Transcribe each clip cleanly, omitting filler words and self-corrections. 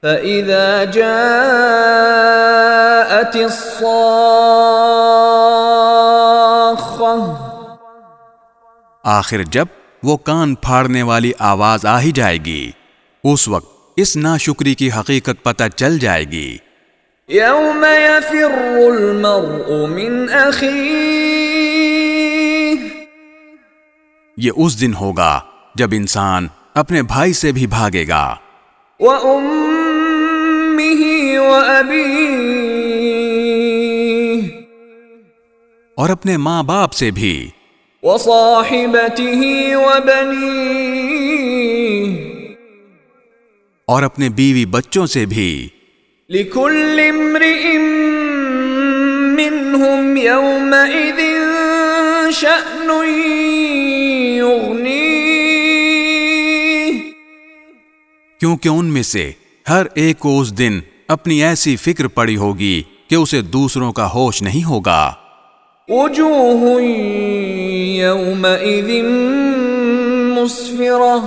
فَإِذَا جَاءَتِ الصَّاخَّةُ، آخر جب وہ کان پھاڑنے والی آواز آ ہی جائے گی، اس وقت اس ناشکری کی حقیقت پتہ چل جائے گی۔ يَوْمَ يَفِرُّ الْمَرْءُ مِنْ أَخِيهِ، یہ اس دن ہوگا جب انسان اپنے بھائی سے بھی بھاگے گا، وَأُمِّهِ وَأَبِيهِ، اور اپنے ماں باپ سے بھی، وَصَاحِبَتِهِ وَبَنِيهِ، اور اپنے بیوی بچوں سے بھی۔ لِكُلِّ امْرِئٍ مِّنْهُمْ يَوْمَئِذٍ شَأْنٌ يُغْنِيهِ، کیونکہ ان میں سے ہر ایک کو اس دن اپنی ایسی فکر پڑی ہوگی کہ اسے دوسروں کا ہوش نہیں ہوگا۔ وجوہ یومئذ مسفرہ،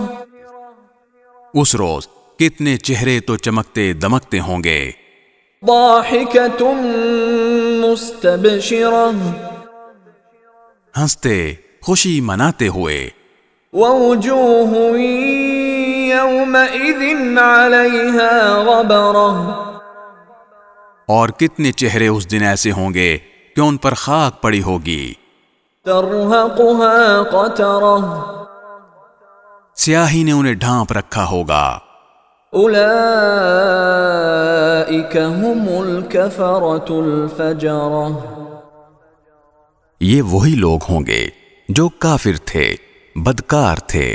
اس روز کتنے چہرے تو چمکتے دمکتے ہوں گے۔ ضاحکۃ مستبشرہ، ہنستے خوشی مناتے ہوئے۔ ووجوہ یومئذ علیہا غبرہ، اور کتنے چہرے اس دن ایسے ہوں گے کہ ان پر خاک پڑی ہوگی۔ ترہقها قترہ، سیاہی نے انہیں ڈھانپ رکھا ہوگا۔ اولئک هم الکفرۃ الفجرہ، یہ وہی لوگ ہوں گے جو کافر تھے، بدکار تھے۔